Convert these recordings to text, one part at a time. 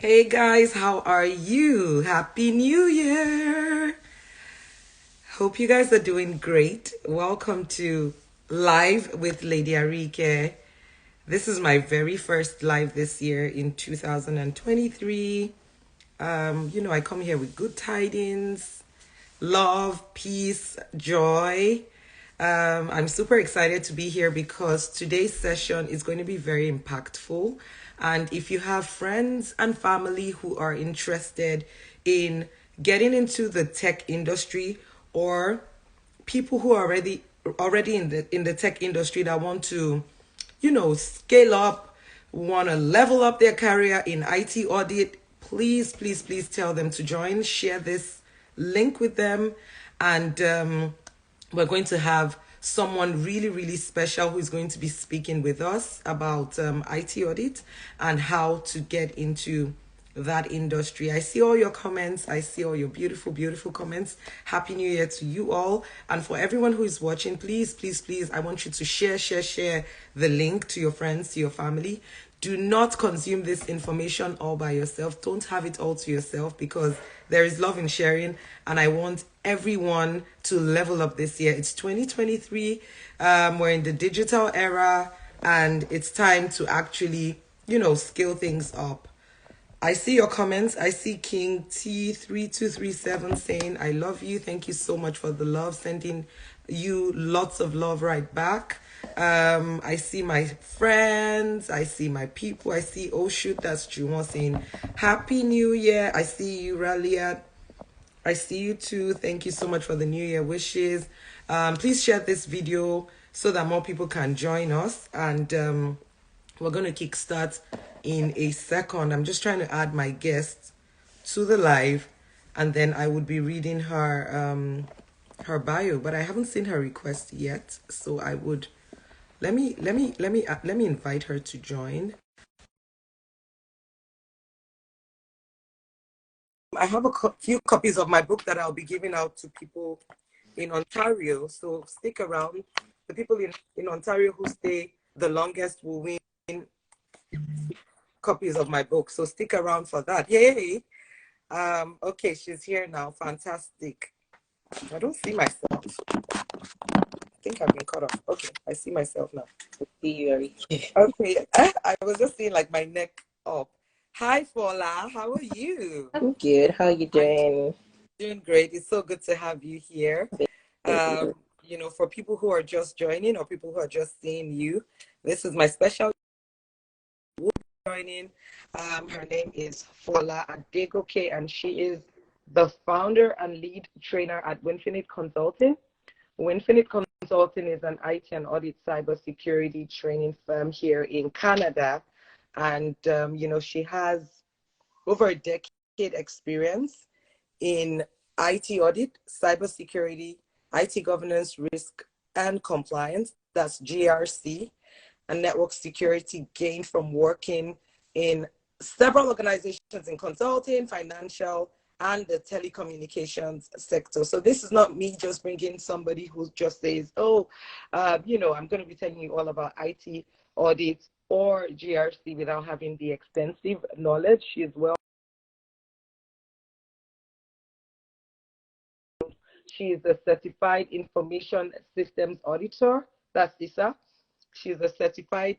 Hey guys, how are you? Happy New Year! Hope you guys are doing great. Welcome to Live with Lady Ariyike. This is my very first live this year in 2023. I come here with good tidings, love, peace, joy. I'm super excited to be here because today's session is going to be very impactful. And if you have friends and family who are interested in getting into the tech industry, or people who are already in the tech industry that want to, scale up, want to level up their career in IT audit, please, please, please tell them to join. Share this link with them, and we're going to have someone really, really special who is going to be speaking with us about IT audit and how to get into that industry. I see all your comments. I see all your beautiful, beautiful comments. Happy New Year to you all. And for everyone who is watching, please, please, please, I want you to share the link to your friends, to your family. Do not consume this information all by yourself. Don't have it all to yourself, because there is love in sharing, and I want everyone to level up this year. It's 2023. We're in the digital era, and it's time to actually, scale things up. I see your comments. I see King T3237 saying, I love you. Thank you so much for the love. Sending you lots of love right back. I see my friends. I see my people. I see, oh shoot, that's Juwon saying, Happy New Year. I see you, Ralia. I see you too. Thank you so much for the New Year wishes. Please share this video so that more people can join us. And we're going to kickstart in a second. I'm just trying to add my guest to the live, and then I would be reading her bio, but I haven't seen her request yet. So I would let me invite her to join. I have a few copies of my book that I'll be giving out to people in Ontario. So stick around. The people in Ontario who stay the longest will win copies of my book. So stick around for that. Yay! Okay, she's here now. Fantastic. I don't see myself. I think I've been cut off. Okay, I see myself now. See you, Ariyike. Okay, I was just seeing like my neck up. Hi, Fola. How are you? I'm good. How are you doing? Doing great. It's so good to have you here. For people who are just joining or people who are just seeing you, this is my special joining. Her name is Fola Adegoke, and she is the founder and lead trainer at Winfinite Consulting. Winfinite Consulting is an IT and audit cybersecurity training firm here in Canada. And, she has over a decade experience in IT audit, cybersecurity, IT governance, risk, and compliance. That's GRC, and network security gained from working in several organizations in consulting, financial, and the telecommunications sector. So this is not me just bringing somebody who just says, I'm going to be telling you all about IT audit or GRC without having the extensive knowledge. She is well. She is a certified information systems auditor. That's CISA. She's a certified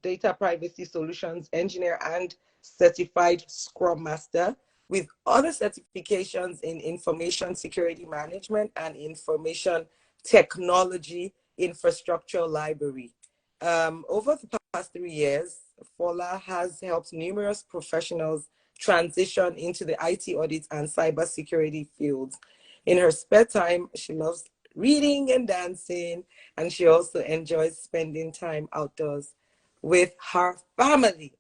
data privacy solutions engineer and certified Scrum Master, with other certifications in information security management and information technology infrastructure library. Over the past 3 years, Fola has helped numerous professionals transition into the IT audit and cybersecurity fields. In her spare time, she loves reading and dancing, and she also enjoys spending time outdoors with her family.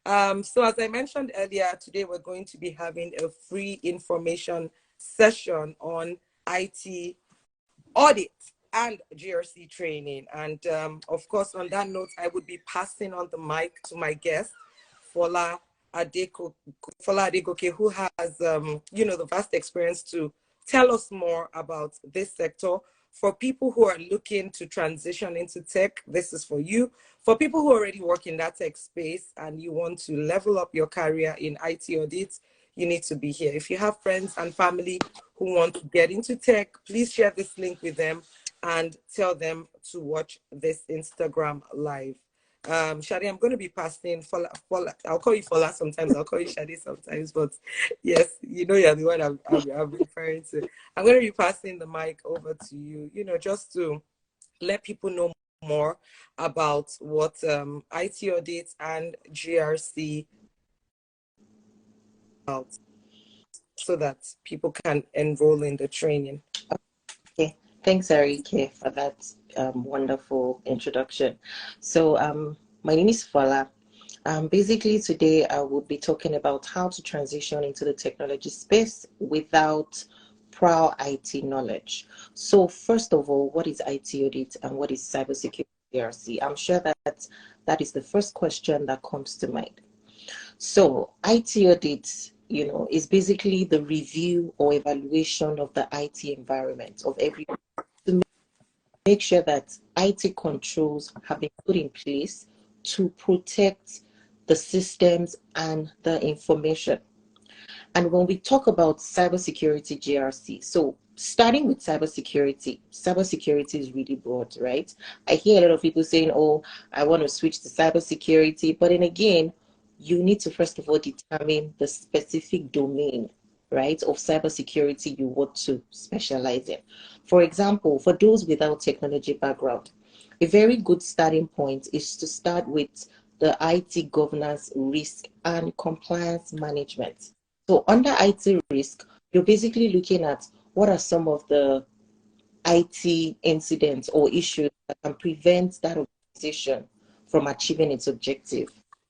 So as I mentioned earlier, today we're going to be having a free information session on IT audit and GRC training. And of course, on that note, I would be passing on the mic to my guest, Fola Adegoke, who has, the vast experience to tell us more about this sector. For people who are looking to transition into tech, this is for you. For people who already work in that tech space and you want to level up your career in IT audits, you need to be here. If you have friends and family who want to get into tech, please share this link with them and tell them to watch this Instagram live. Shadi, I'm going to be passing Fola. I'll call you Fola sometimes. I'll call you Shadi sometimes. But yes, you know you're the one I'm referring to. I'm going to be passing the mic over to you. Just to let people know more about what IT audits and GRC about, so that people can enroll in the training. Okay, thanks, Ariyike, for that wonderful introduction. So, my name is Fola. Basically, today I will be talking about how to transition into the technology space without prior IT knowledge. So, first of all, what is IT audit and what is cybersecurity GRC? I'm sure that that is the first question that comes to mind. So IT audit, is basically the review or evaluation of the IT environment of every, to make sure that IT controls have been put in place to protect the systems and the information. And when we talk about cybersecurity GRC, so starting with cybersecurity is really broad, right? I hear a lot of people saying, oh, I want to switch to cybersecurity. But then again, you need to first of all determine the specific domain, right, of cybersecurity you want to specialize in. For example, for those without technology background, a very good starting point is to start with the IT governance, risk, and compliance management. So under IT risk, you're basically looking at what are some of the IT incidents or issues that can prevent that organization from achieving its objective.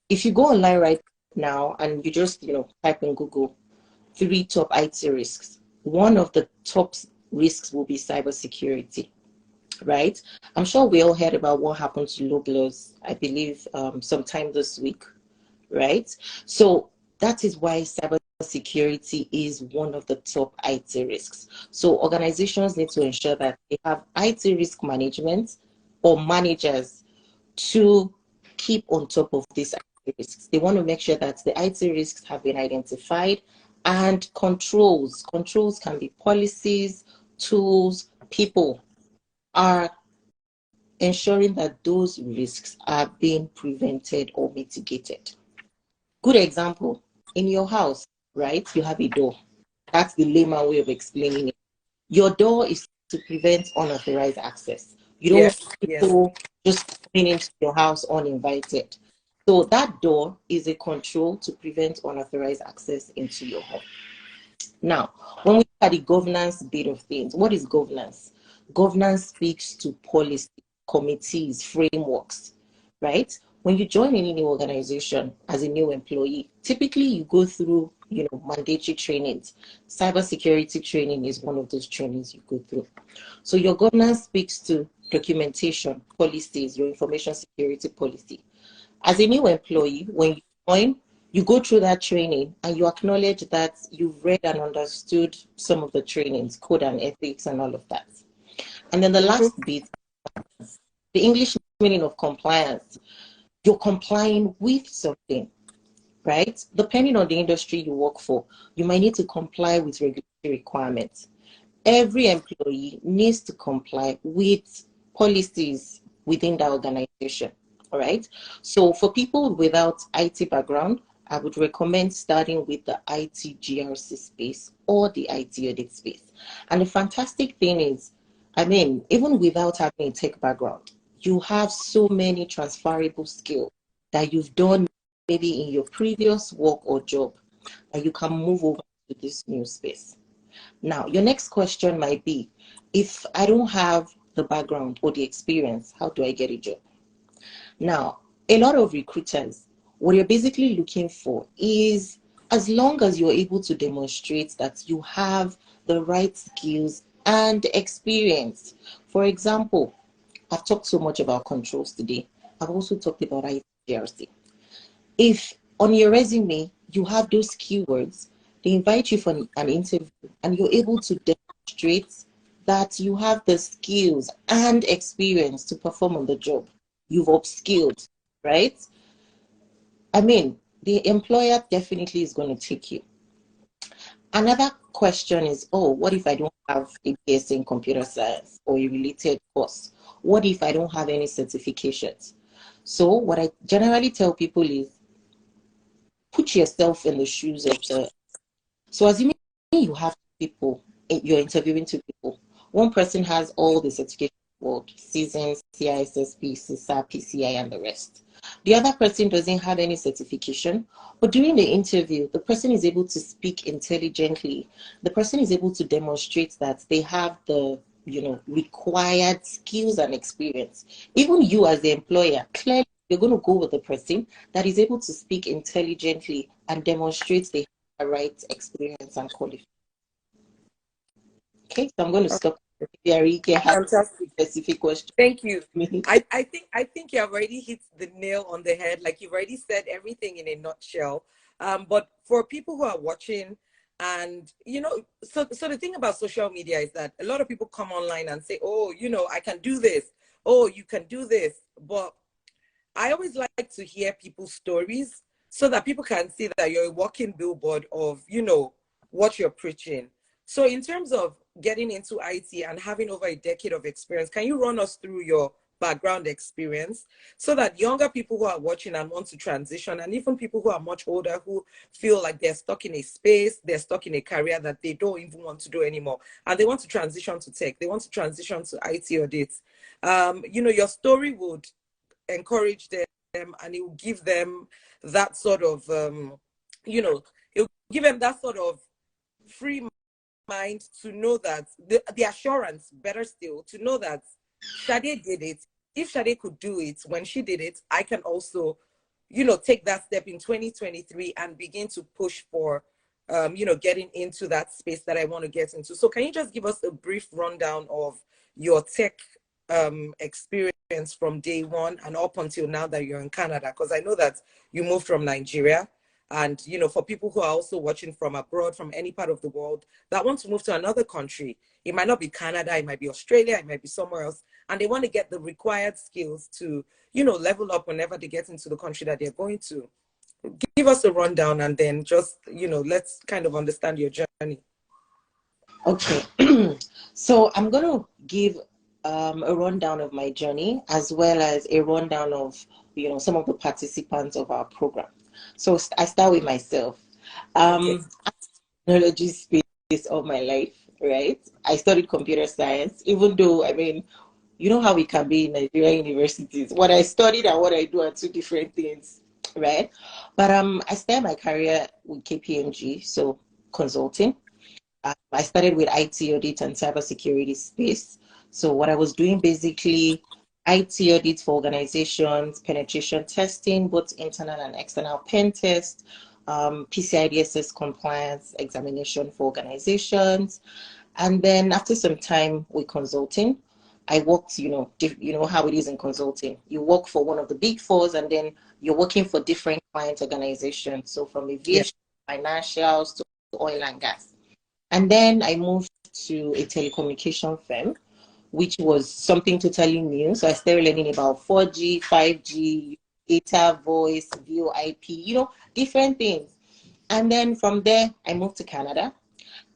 If you go online right now and you just type in Google 3 top IT risks, one of the top risks will be cybersecurity, right? I'm sure we all heard about what happened to Loblaws, I believe, sometime this week, right? So that is why cybersecurity is one of the top IT risks. So organizations need to ensure that they have IT risk management or managers to keep on top of these IT risks. They want to make sure that the IT risks have been identified, and controls can be policies, tools, people are ensuring that those risks are being prevented or mitigated. Good example, in your house, right? You have a door. That's the layman way of explaining it. Your door is to prevent unauthorized access. You don't want Yes, yes. people just coming into your house uninvited. So that door is a control to prevent unauthorized access into your home. Now, when we look at the governance bit of things, what is governance? Governance speaks to policy, committees, frameworks, right? When you join any new organization as a new employee, typically you go through, mandatory trainings. Cybersecurity training is one of those trainings you go through. So your governance speaks to documentation, policies, your information security policy. As a new employee, when you join, you go through that training and you acknowledge that you've read and understood some of the trainings, code and ethics and all of that. And then the last bit, the English meaning of compliance. You're complying with something, right? Depending on the industry you work for, you might need to comply with regulatory requirements. Every employee needs to comply with policies within the organization. All right. So for people without IT background, I would recommend starting with the IT GRC space or the IT audit space. And the fantastic thing is, even without having a tech background, you have so many transferable skills that you've done maybe in your previous work or job, and you can move over to this new space. Now, your next question might be, if I don't have the background or the experience, how do I get a job? Now, a lot of recruiters, what you're basically looking for is, as long as you're able to demonstrate that you have the right skills and experience. For example, I've talked so much about controls today. I've also talked about ITRC. If on your resume you have those keywords, they invite you for an interview and you're able to demonstrate that you have the skills and experience to perform on the job. You've upskilled, right? I mean, the employer definitely is going to take you. Another question is, oh, what if I don't have a BSc in computer science or a related course? What if I don't have any certifications? So what I generally tell people is put yourself in the shoes of the, so assuming you have people, you're interviewing two people. One person has all the certifications, world, seasons, CISSP, CISA, PCI, and the rest. The other person doesn't have any certification, but during the interview, the person is able to speak intelligently. The person is able to demonstrate that they have the required skills and experience. Even you as the employer, clearly you're going to go with the person that is able to speak intelligently and demonstrate they have the right experience and qualification. Okay, so I'm going to stop. Ariyike has Fantastic. a specific question. Thank you. I think you have already hit the nail on the head. Like you've already said everything in a nutshell. But for people who are watching, and so the thing about social media is that a lot of people come online and say, oh, I can do this. Oh, you can do this. But I always like to hear people's stories so that people can see that you're a walking billboard of, what you're preaching. So in terms of getting into IT and having over a decade of experience, can you run us through your background experience so that younger people who are watching and want to transition, and even people who are much older who feel like they're stuck in a space, they're stuck in a career that they don't even want to do anymore, and they want to transition to tech, they want to transition to IT audits, your story would encourage them, and it will give them that sort of it'll give them that sort of free mind to know that the assurance, better still, to know that Shade did it. If Shade could do it when she did it, I can also take that step in 2023 and begin to push for getting into that space that I want to get into. So can you just give us a brief rundown of your tech experience from day one and up until now that you're in Canada? Because I know that you moved from Nigeria, and for people who are also watching from abroad, from any part of the world that want to move to another country, it might not be Canada, it might be Australia, it might be somewhere else, and they want to get the required skills to level up whenever they get into the country that they're going to. Give us a rundown, and then just let's kind of understand your journey. Okay. So I'm going to give a rundown of my journey as well as a rundown of some of the participants of our program. So I start with myself. Okay. Technology space all my life, right? I studied computer science, even though, I mean, you know how it can be in Nigerian universities. What I studied and what I do are two different things, right? But I started my career with KPMG, so consulting. I started with IT audit and cybersecurity space. So what I was doing basically, IT audits for organizations, penetration testing, both internal and external pen test, PCI DSS compliance examination for organizations. And then after some time with consulting, I worked, you know how it is in consulting. You work for one of the big fours and then you're working for different client organizations. So from aviation, financials to oil and gas. And then I moved to a telecommunication firm, which was something totally new. So I started learning about 4G, 5G, data, voice, VoIP, different things. And then from there, I moved to Canada.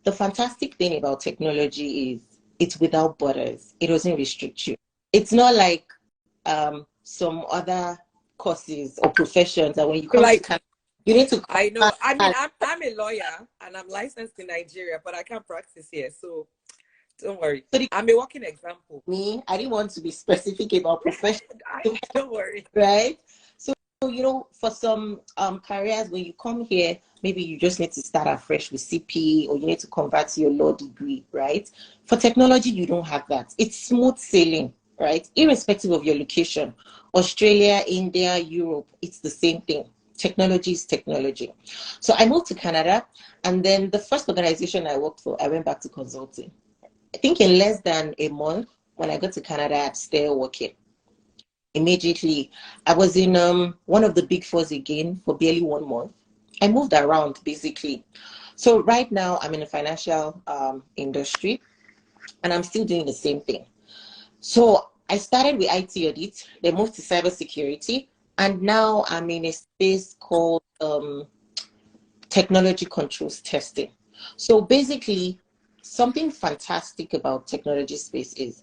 The fantastic thing about technology is it's without borders. It doesn't restrict you. It's not like some other courses or professions that when you come to Like, Canada, you need to. I know. I mean, I'm a lawyer and I'm licensed in Nigeria, but I can't practice here. So don't worry. So I'm a working example. I didn't want to be specific about profession, Don't worry. right? So, for some careers, when you come here, maybe you just need to start afresh with CP or you need to convert to your law degree, right? For technology, you don't have that. It's smooth sailing, right? Irrespective of your location, Australia, India, Europe, it's the same thing. Technology is technology. So I moved to Canada, and then the first organization I worked for, I went back to consulting. I think in less than a month, when I got to Canada, I started working. Immediately, I was in one of the big fours again for barely 1 month. I moved around basically. So right now, I'm in the financial industry. and I'm still doing the same thing. So I started with IT audit, then moved to cybersecurity, and now I'm in a space called technology controls testing. So basically, something fantastic about technology space is,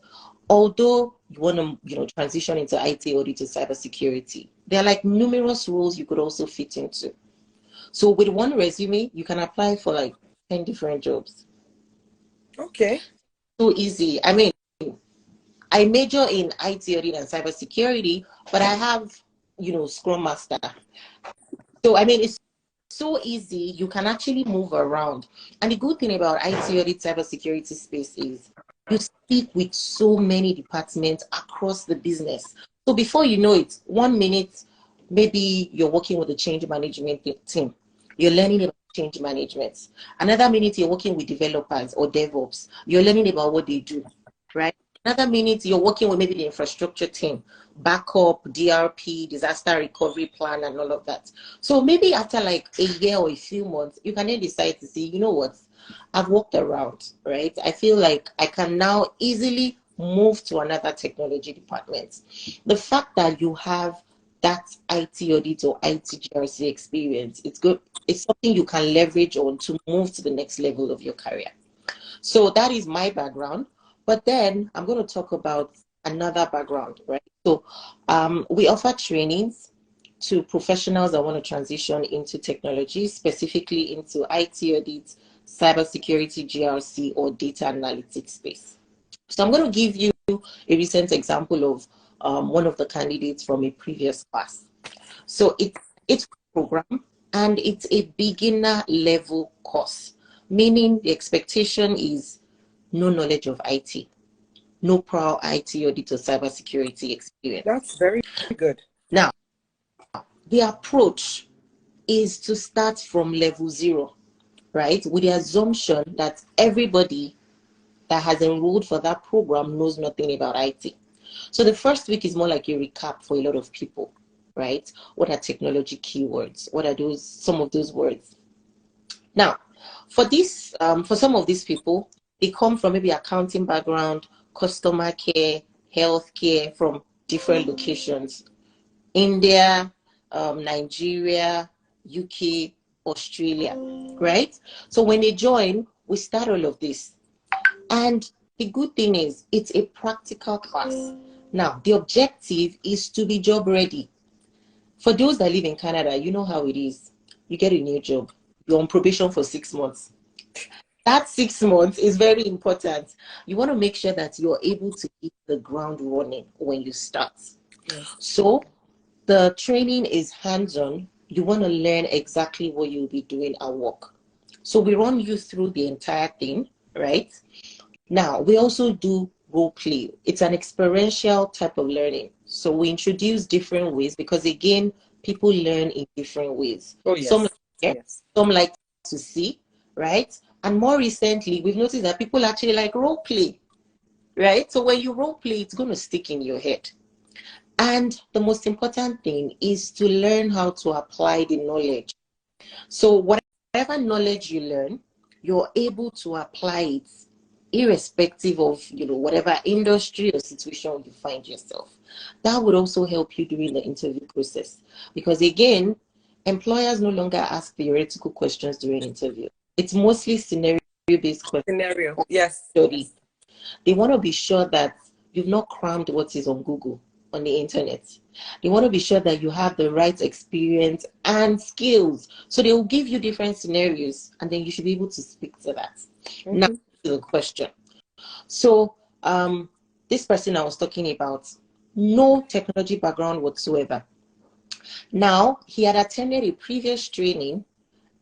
although you want to, transition into IT audit or cybersecurity, there are like numerous roles you could also fit into. So with one resume, you can apply for like 10 different jobs. Okay. So easy. I mean, I major in IT audit and cybersecurity, but I have, Scrum Master. So I mean, it's so easy. You can actually move around. And the good thing about IT audit cybersecurity space is you speak with so many departments across the business. So before you know it, 1 minute, maybe you're working with the change management team. You're learning about change management. Another minute, you're working with developers or DevOps. You're learning about what they do, right? Another minute, you're working with maybe the infrastructure team, backup, DRP, disaster recovery plan, and all of that. So maybe after like a year or a few months, you can then decide to say, you know what, I've walked around, right? I feel like I can now easily move to another technology department. The fact that you have that IT audit or IT GRC experience, it's good. It's something you can leverage on to move to the next level of your career. So that is my background. But then I'm going to talk about another background, right? So we offer trainings to professionals that want to transition into technology, specifically into IT audit, cybersecurity, GRC, or data analytics space. So I'm going to give you a recent example of one of the candidates from a previous class. So it's a program, and it's a beginner level course, meaning the expectation is no knowledge of IT, no prior IT audit or cybersecurity experience. That's very good. Now, the approach is to start from level 0, right? With the assumption that everybody that has enrolled for that program knows nothing about IT. So the first week is more like a recap for a lot of people, right? What are technology keywords? What are some of those words? Now, for some of these people, they come from maybe accounting background, customer care, healthcare, from different locations. India, Nigeria, UK, Australia, right? So when they join, we start all of this. And the good thing is, it's a practical class. Now, the objective is to be job ready. For those that live in Canada, you know how it is. You get a new job, you're on probation for 6 months. That 6 months is very important. You want to make sure that you're able to hit the ground running when you start. Yes. So the training is hands-on. You want to learn exactly what you'll be doing at work. So we run you through the entire thing, right? Now, we also do role play. It's an experiential type of learning. So we introduce different ways because, again, people learn in different ways. Oh, yes. Some like to hear, Yes. some like to see, right? And more recently, we've noticed that people actually like role play, right? So when you role play, it's going to stick in your head. And the most important thing is to learn how to apply the knowledge. So whatever knowledge you learn, you're able to apply it irrespective of whatever industry or situation you find yourself. That would also help you during the interview process, because again, employers no longer ask theoretical questions during interview. It's mostly scenario based questions. Scenario. Yes. Study. They want to be sure that you've not crammed what is on Google, on the internet. They want to be sure that you have the right experience and skills. So they will give you different scenarios, and then you should be able to speak to that. Mm-hmm. Now, to the question. So this person I was talking about, no technology background whatsoever. Now, he had attended a previous training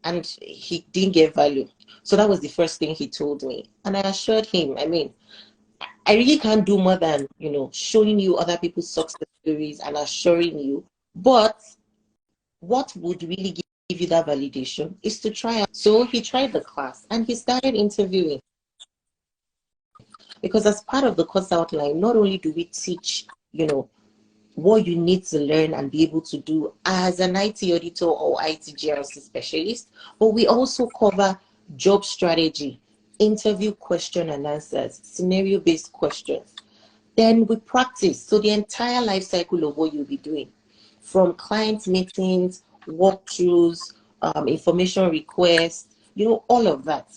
and he didn't get value. So that was the first thing he told me. And I assured him, I really can't do more than, showing you other people's success stories and assuring you. But what would really give you that validation is to try out. So he tried the class and he started interviewing. Because as part of the course outline, not only do we teach, what you need to learn and be able to do as an IT auditor or IT GRC specialist, but we also cover job strategy, interview question and answers, scenario-based questions. Then we practice. So the entire life cycle of what you'll be doing, from client meetings, walkthroughs, information requests, all of that.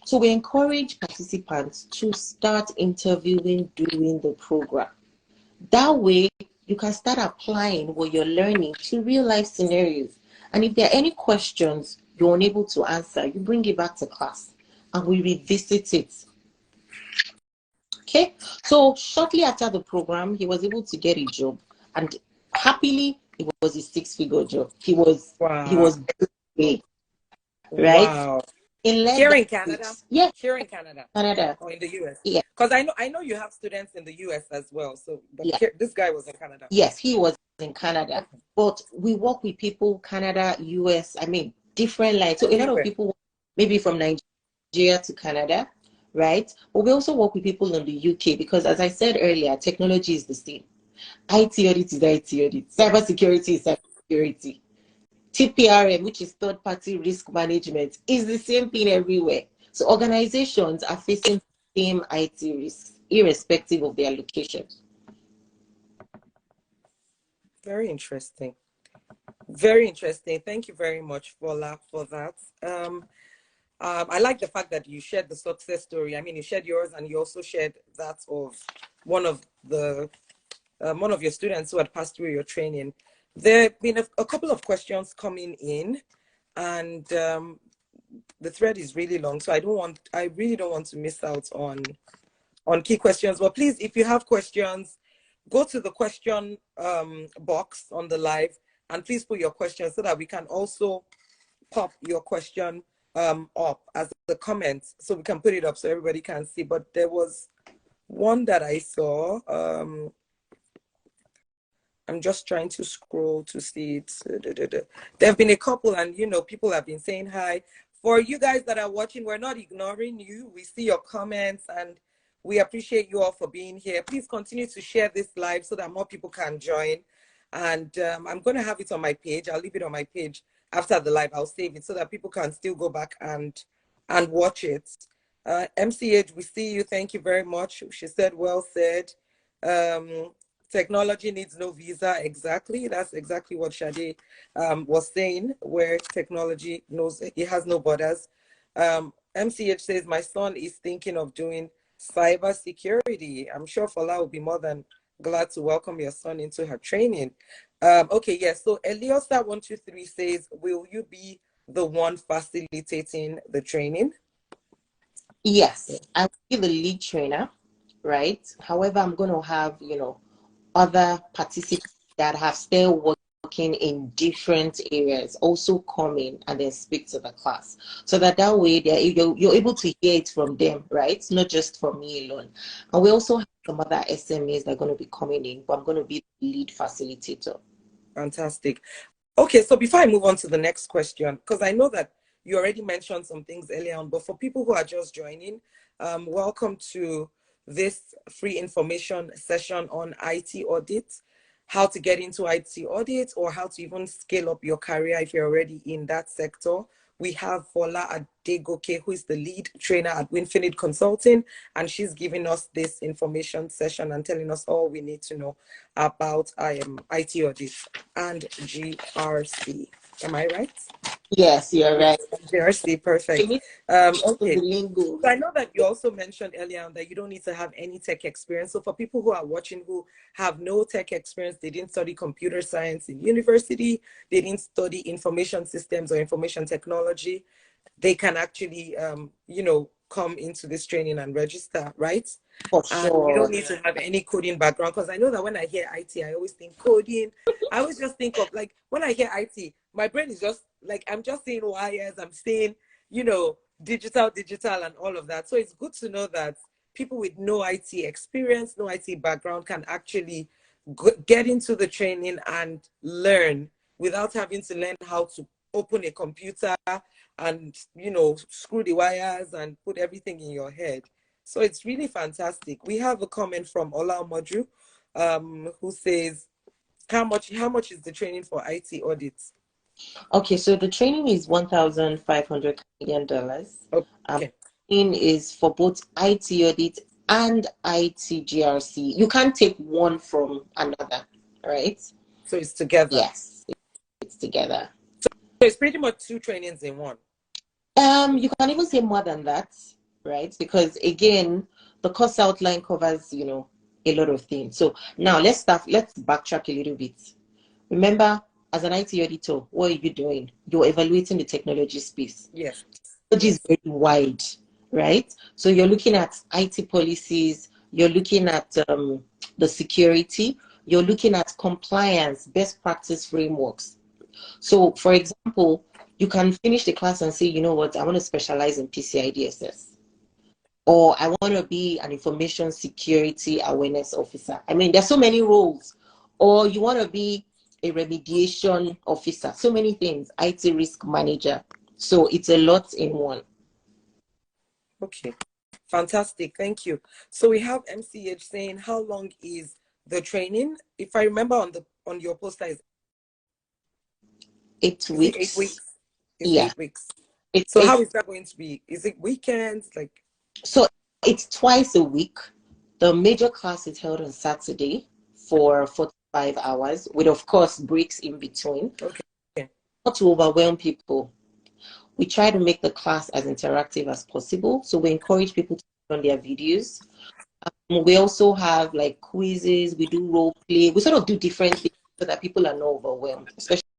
So we encourage participants to start interviewing during the program. That way, you can start applying what you're learning to real life scenarios. And if there are any questions you're unable to answer, you bring it back to class and we revisit it. Okay, so shortly after the program, he was able to get a job, and happily, it was a six-figure job. He was paid, right? Wow. In less Here than in Canada? weeks. Yeah, Here in Canada. Canada. Or in the US? Yeah, Because I know you have students in the US as well. So, but yeah. this guy was in Canada. Yes, he was in Canada. But we work with people, Canada, US, different lines. So a lot of people, maybe from Nigeria to Canada, right? But we also work with people in the UK because, as I said earlier, technology is the same. IT audit is IT audit. Cybersecurity is cybersecurity. TPRM, which is third party risk management, is the same thing everywhere. So organizations are facing the same IT risks, irrespective of their locations. Very interesting. Very interesting. Thank you very much, Fola, for that. I like the fact that you shared the success story. I mean, you shared yours, and you also shared that of one of your students who had passed through your training. There have been a couple of questions coming in, and the thread is really long, so I really don't want to miss out on key questions. But please, if you have questions, go to the question box on the live, and please put your questions so that we can also pop your question up as the comments, so we can put it up so everybody can see. But there was one that I saw. I'm just trying to scroll to see it. There have been a couple, and people have been saying hi. For you guys that are watching, we're not ignoring you. We see your comments, and we appreciate you all for being here. Please continue to share this live so that more people can join. And I'm going to have it on my page. I'll leave it on my page after the live. I'll save it so that people can still go back and watch it. MCH, we see you. Thank you very much. She said, well said. Technology needs no visa. Exactly. That's exactly what Shade was saying, where technology knows it has no borders. MCH says, my son is thinking of doing cyber security. I'm sure Fola will be more than glad to welcome your son into her training. Okay, yes. So Eliosa123 says, will you be the one facilitating the training? Yes, I will be the lead trainer, right? However, I'm going to have, other participants that have still working in different areas also come in and then speak to the class, so that way you're able to hear it from them, right? Not just from me alone. And we also have some other SMEs that are going to be coming in, but I'm going to be the lead facilitator. Fantastic. Okay, so before I move on to the next question, because I know that you already mentioned some things earlier on, but for people who are just joining, welcome to this free information session on IT audit, how to get into IT audit, or how to even scale up your career if you're already in that sector. We have Fola Adegoke, who is the lead trainer at Winfinite Consulting, and she's giving us this information session and telling us all we need to know about IT audit and GRC. Am I right? Yes, you're right. GRC, perfect. Okay. So I know that you also mentioned earlier on that you don't need to have any tech experience. So for people who are watching who have no tech experience, they didn't study computer science in university, they didn't study information systems or information technology, they can actually, come into this training and register, right? For And sure. you don't need to have any coding background, because I know that when I hear IT, I always think coding. I always just think of, like, when I hear IT, my brain is just like, I'm just seeing wires, I'm seeing, digital and all of that. So it's good to know that people with no IT experience, no IT background can actually get into the training and learn without having to learn how to open a computer and, screw the wires and put everything in your head. So it's really fantastic. We have a comment from Ola Moju, who says, how much is the training for IT audits? Okay, so the training is $1,500 Canadian. Okay. is for both IT audit and IT GRC. You can't take one from another, right? So it's together. Yes, it's together. So it's pretty much 2 trainings in one. You can even say more than that, right? Because again, the course outline covers, a lot of things. So now let's backtrack a little bit. Remember, as an IT auditor, what are you doing? You're evaluating the technology space. Yes. Technology is very wide, right? So you're looking at IT policies, you're looking at the security, you're looking at compliance, best practice frameworks. So, for example, you can finish the class and say, you know what, I want to specialize in PCI DSS, or I want to be an information security awareness officer. I mean, there's so many roles. Or you want to be a remediation officer, so many things, IT risk manager. So it's a lot in one. Okay, fantastic. Thank you. So we have MCH saying, how long is the training? If I remember on your poster, is 8 it weeks. 8 weeks? It's Yeah. 8 weeks. So how is that going to be? Is it weekends? So it's twice a week. The major class is held on Saturday for 45 hours, with of course breaks in between. Okay. Not to overwhelm people. We try to make the class as interactive as possible. So we encourage people to put on their videos. We also have like quizzes, we do role play, we sort of do different things so that people are not overwhelmed, especially